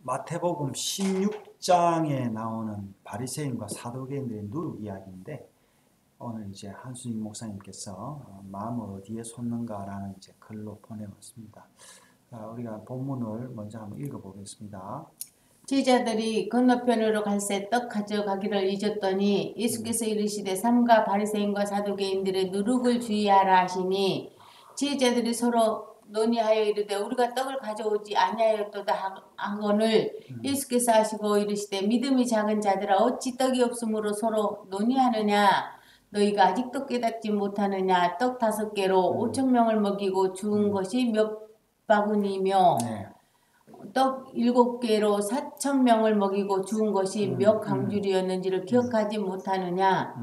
마태복음 16장에 나오는 바리새인과 사두개인들의 누룩 이야기인데 오늘 이제 한수임 목사님께서 마음을 어디에 쏟는가라는 이제 글로 보내왔습니다. 우리가 본문을 먼저 한번 읽어보겠습니다. 제자들이 건너편으로 갈새 떡 가져가기를 잊었더니 예수께서 이르시되 삼가 바리새인과 사두개인들의 누룩을 주의하라 하시니 제자들이 서로 논의하여 이르되 우리가 떡을 가져오지 아니하였도다 하거늘 예수께서 하시고 이르시되 믿음이 작은 자들아 어찌 떡이 없으므로 서로 논의하느냐 너희가 아직도 깨닫지 못하느냐 떡 5개로 5,000명을 먹이고 주운 것이 몇 바구니며 떡 7개로 4,000명을 먹이고 주운 것이 몇 강줄이었는지를 기억하지 못하느냐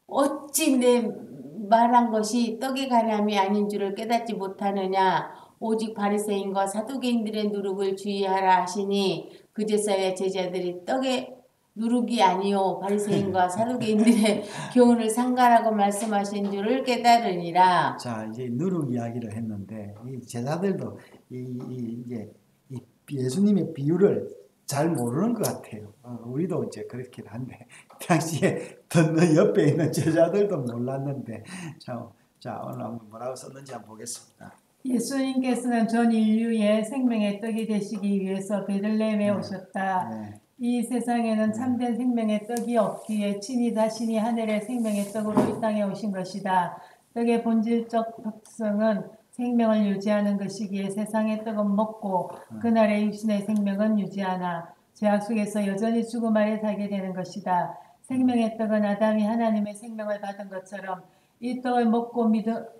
어찌 내 말한 것이 떡의 가늠이 아닌 줄을 깨닫지 못하느냐 오직 바리새인과 사두개인들의 누룩을 주의하라 하시니 그제서야 제자들이 떡의 누룩이 아니요 바리새인과 사두개인들의 교훈을 상가라고 말씀하신 줄을 깨달으니라. 자, 이제 누룩 이야기를 했는데 이 제자들도 이제 예수님의 비유를 잘 모르는 것 같아요. 우리도 이제 그렇긴 한데 당시에 듣는 옆에 있는 제자들도 몰랐는데 자 오늘 한번 뭐라고 썼는지 한번 보겠습니다. 예수님께서는 전 인류의 생명의 떡이 되시기 위해서 베들레헴에 오셨다. 이 세상에는 참된 생명의 떡이 없기에 친히 자신이 하늘의 생명의 떡으로 이 땅에 오신 것이다. 떡의 본질적 특성은 생명을 유지하는 것이기에 세상의 떡은 먹고 그날의 육신의 생명은 유지하나 죄악 속에서 여전히 죽음 아래 살게 되는 것이다. 생명의 떡은 아담이 하나님의 생명을 받은 것처럼 이 떡을 먹고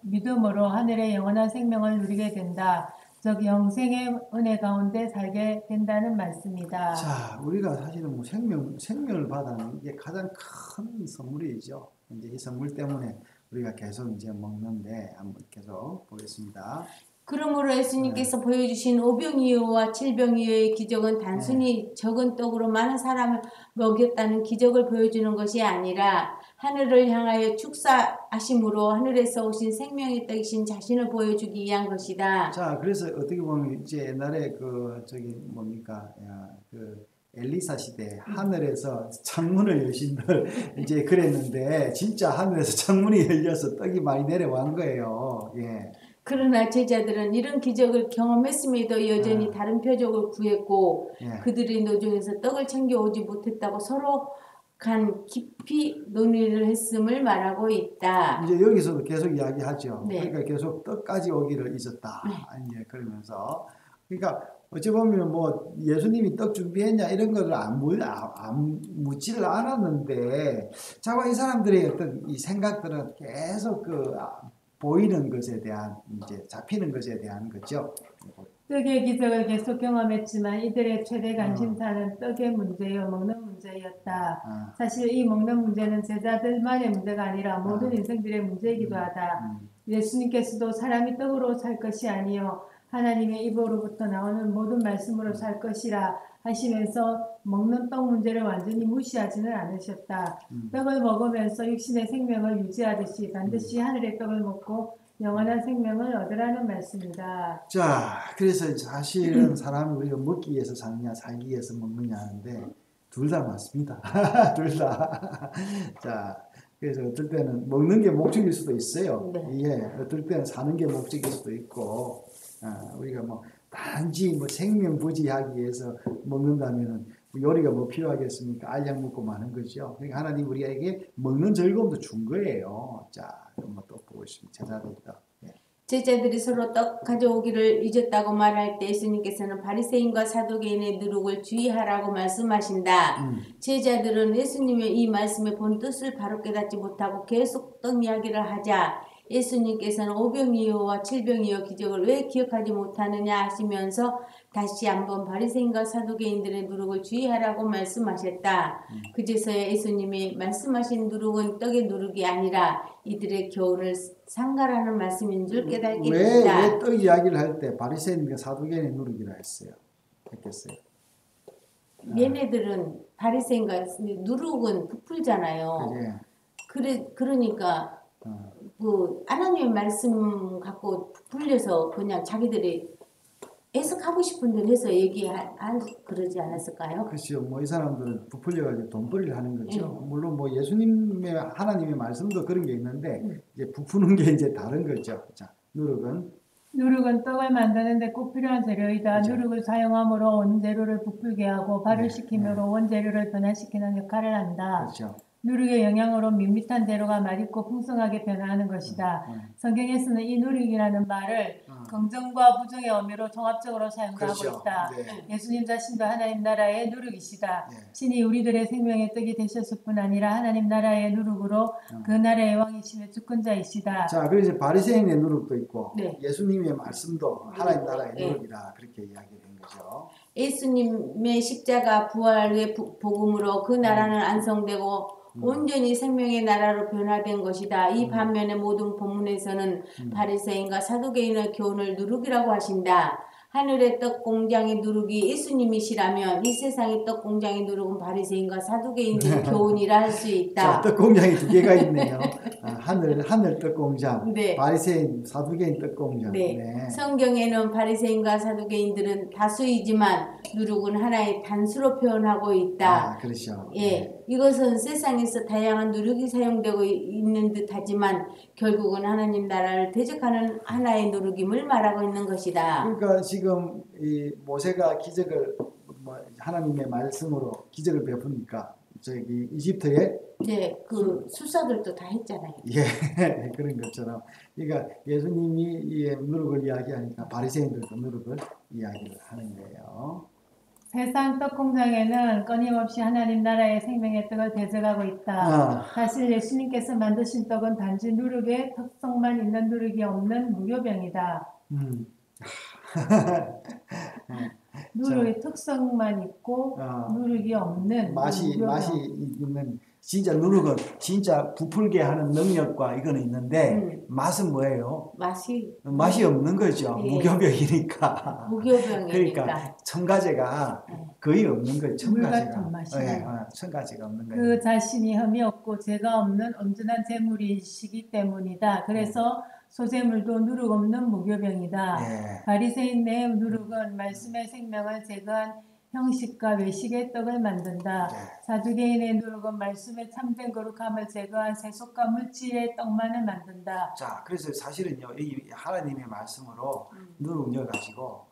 믿음으로 하늘의 영원한 생명을 누리게 된다. 즉 영생의 은혜 가운데 살게 된다는 말씀이다. 자, 우리가 사실은 뭐 생명을 받아는 이게 가장 큰 선물이죠. 이제 이 선물 때문에 우리가 계속 이제 먹는데 한번 계속 보겠습니다. 그러므로 예수님께서 보여주신 오병이어와 칠병이어의 기적은 단순히 적은 떡으로 많은 사람을 먹였다는 기적을 보여주는 것이 아니라 하늘을 향하여 축사하심으로 하늘에서 오신 생명의 떡이신 자신을 보여주기 위한 것이다. 자, 그래서 어떻게 보면 이제 옛날에 엘리사 시대 하늘에서 창문을 여신들 이제 그랬는데 진짜 하늘에서 창문이 열려서 떡이 많이 내려온 거예요. 예. 그러나 제자들은 이런 기적을 경험했음에도 여전히 다른 표적을 구했고 그들의 노중에서 떡을 챙겨오지 못했다고 서로 간 깊이 논의를 했음을 말하고 있다. 이제 여기서도 계속 이야기하죠. 네. 그러니까 계속 떡까지 오기를 잊었다. 이제 그러면서 그러니까 어찌 보면 뭐 예수님이 떡 준비했냐 이런 거를 안 묻지를 않았는데 자꾸 이 사람들의 어떤 이 생각들은 계속 보이는 것에 대한 이제 잡히는 것에 대한 거죠. 떡의 기적을 계속 경험했지만 이들의 최대 관심사는 떡의 문제요 먹는 문제였다. 사실 이 먹는 문제는 제자들만의 문제가 아니라 모든 인생들의 문제이기도 하다. 예수님께서도 사람이 떡으로 살 것이 아니요 하나님의 입으로부터 나오는 모든 말씀으로 살 것이라 하시면서 먹는 떡 문제를 완전히 무시하지는 않으셨다. 떡을 먹으면서 육신의 생명을 유지하듯이 반드시 하늘의 떡을 먹고 영원한 생명을 얻으라는 말씀이다. 자, 그래서 사실은 사람이 우리가 먹기 위해서 사느냐 살기 위해서 먹느냐 하는데 둘 다 맞습니다. 둘 다. 자, 그래서 어떨 때는 먹는 게 목적일 수도 있어요. 예, 어떨 때는 사는 게 목적일 수도 있고 우리가 뭐 단지 뭐 생명 부지하기 위해서 먹는다면은 요리가 뭐 필요하겠습니까? 알약 먹고 마는 거죠. 그러니까 하나님 우리에게 먹는 즐거움도 준 거예요. 자, 한번 또 보고 있습니다. 제자들도. 제자들이 서로 떡 가져오기를 잊었다고 말할 때 예수님께서는 바리새인과 사두개인의 누룩을 주의하라고 말씀하신다. 제자들은 예수님의 이 말씀의 본 뜻을 바로 깨닫지 못하고 계속 떡 이야기를 하자 예수님께서는 오병이어와 칠병이어 기적을 왜 기억하지 못하느냐 하시면서 다시 한번 바리새인과 사두개인들의 누룩을 주의하라고 말씀하셨다. 그제서야 예수님이 말씀하신 누룩은 떡의 누룩이 아니라 이들의 교훈을 상가라는 말씀인 줄 깨닫게 된다. 왜 떡 이야기를 할 때 바리새인과 사두개인의 누룩이라 했겠어요? 얘네들은 바리새인과 누룩은 부풀잖아요. 그러니까 그 하나님의 말씀 갖고 부풀려서 그냥 자기들이 해석하고 싶은 대로 해서 그러지 않았을까요? 그렇죠. 뭐 이 사람들은 부풀려가지고 돈벌이를 하는 거죠. 네. 물론 뭐 예수님의 하나님의 말씀도 그런 게 있는데 음. 이제 부푸는 게 이제 다른 거죠. 자, 누룩은 떡을 만드는데 꼭 필요한 재료이다. 그죠. 누룩을 사용함으로 원재료를 부풀게 하고 발효 네, 시킴으로 원재료를 변화시키는 역할을 한다. 그렇죠. 누룩의 영향으로 밋밋한 재료가 맛있고 풍성하게 변화하는 것이다. 성경에서는 이 누룩이라는 말을 긍정과 부정의 의미로 종합적으로 사용하고 그렇죠. 있다. 네. 예수님 자신도 하나님 나라의 누룩이시다. 네. 신이 우리들의 생명의 떡이 되셨을 뿐 아니라 하나님 나라의 누룩으로 그 나라의 왕이시며 주권자이시다. 자, 그래서 바리새인의 누룩도 있고 네. 예수님의 말씀도 하나님 나라의 네. 누룩이다 그렇게 이야기된 거죠. 예수님의 십자가 부활의 복음으로 그 나라는 안성되고 온전히 생명의 나라로 변화된 것이다. 이 반면에 모든 본문에서는 바리새인과 사두개인의 교훈을 누룩이라고 하신다. 하늘의 떡 공장의 누룩이 예수님이시라면 이 세상의 떡 공장의 누룩은 바리새인과 사두개인들의 교훈이라 할 수 있다. 자, 떡 공장이 두 개가 있네요. 하늘 떡 공장, 네. 바리새인, 사두개인 떡 공장. 네. 네. 성경에는 바리새인과 사두개인들은 다수이지만 누룩은 하나의 단수로 표현하고 있다. 그렇죠. 예, 이것은 세상에서 다양한 누룩이 사용되고 있는 듯하지만 결국은 하나님 나라를 대적하는 하나의 누룩임을 말하고 있는 것이다. 그러니까 지금 이 모세가 기적을 하나님의 말씀으로 기적을 베푸니까 저기 이집트에 네, 그 술사들도 다 했잖아요. 예 그런 것처럼 그러니까 예수님이 이 누룩을 이야기하니까 바리새인들도 누룩을 이야기를 하는 거예요. 세상 떡 공장에는 끊임없이 하나님 나라의 생명의 떡을 대적하고 있다. 사실 예수님께서 만드신 떡은 단지 누룩의 특성만 있는 누룩이 없는 무교병이다. 누룩의 특성만 있고 누룩이 없는 맛이 있는 진짜 누룩은 진짜 부풀게 하는 능력과 이거는 있는데 맛은 뭐예요? 맛이 없는 거죠. 네. 무교병이니까. 무교병이니까. 그러니까 첨가제가 거의 없는 거예요. 첨가제가. 맛이. 네, 첨가제가 없는 거예요. 그 자신이 흠이 없고 죄가 없는 온전한 제물이시기 때문이다. 그래서 소재물도 누룩 없는 무교병이다. 네. 바리새인의 누룩은 말씀의 생명을 제거한 형식과 외식의 떡을 만든다. 네. 사두개인의 누룩은 말씀의 참된 거룩함을 제거한 세속과 물질의 떡만을 만든다. 자, 그래서 사실은요, 이 하나님의 말씀으로 누룩을 가지고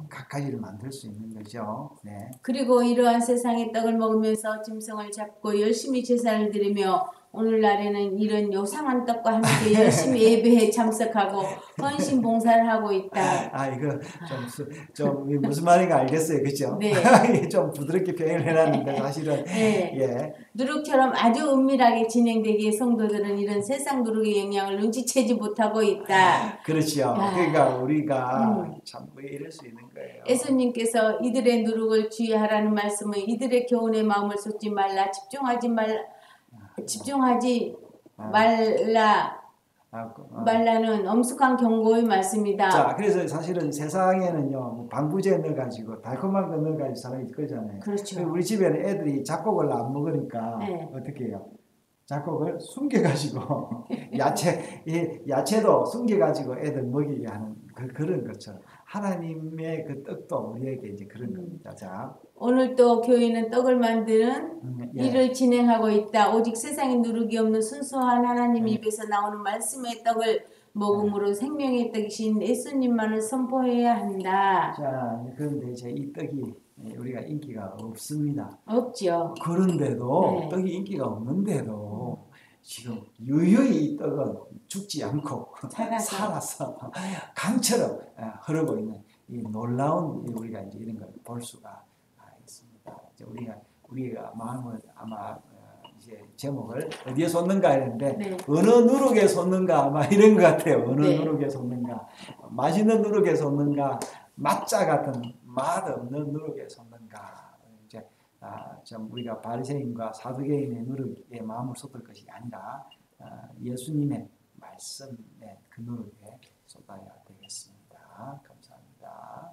각가지를 만들 수 있는 거죠. 네. 그리고 이러한 세상의 떡을 먹으면서 짐승을 잡고 열심히 제사를 드리며 오늘날에는 이런 요상한 떡과 함께 열심히 예배에 참석하고 헌신 봉사를 하고 있다. 이거 좀 무슨 말인가 알겠어요, 그죠? 네. 좀 부드럽게 표현을 해놨는데 사실은 네. 예. 누룩처럼 아주 은밀하게 진행되기에 성도들은 이런 세상 누룩의 영향을 눈치채지 못하고 있다. 그렇죠. 그러니까 우리가 참 왜 이럴 수 있는 거예요. 예수님께서 이들의 누룩을 주의하라는 말씀은 이들의 교훈에 마음을 쏟지 말라, 집중하지 말라는 엄숙한 경고의 말씀이다. 자, 그래서 사실은 세상에는요, 방부제 넣어가지고 달콤한 거 넣어가지고 사람이 거잖아요. 그렇죠. 우리 집에는 애들이 잡곡을 안 먹으니까 네. 어떻게 해요? 잡곡을 숨겨가지고 야채도 숨겨가지고 애들 먹이게 하는 그런 것처럼 하나님의 그 떡도 우리에게 이제 그런 겁니다. 자, 오늘 또 교회는 떡을 만드는 일을 진행하고 있다. 오직 세상에 누룩이 없는 순수한 하나님 입에서 나오는 말씀의 떡을 먹음으로 생명의 떡이신 예수님만을 선포해야 한다. 자, 그런데 이제 이 떡이 우리가 인기가 없습니다. 없죠. 그런데도 떡이 인기가 없는데도 지금 유유히 이 떡은 죽지 않고 살아서 강처럼 흐르고 있는 이 놀라운 우리가 이제 이런 걸 볼 수가 있습니다. 이제 우리가 마음을 아마 이제 제목을 어디에 쏟는가 했는데 어느 누룩에 쏟는가 아마 이런 것 같아요. 어느 누룩에 쏟는가, 맛있는 누룩에 쏟는가, 맛자 같은 맛 없는 누룩에 쏟는가. 이제 좀 우리가 바리새인과 사두개인의 누룩에 마음을 쏟을 것이 아니라 예수님의 말씀의 그 누룩에 쏟아야 되겠습니다. 감사합니다.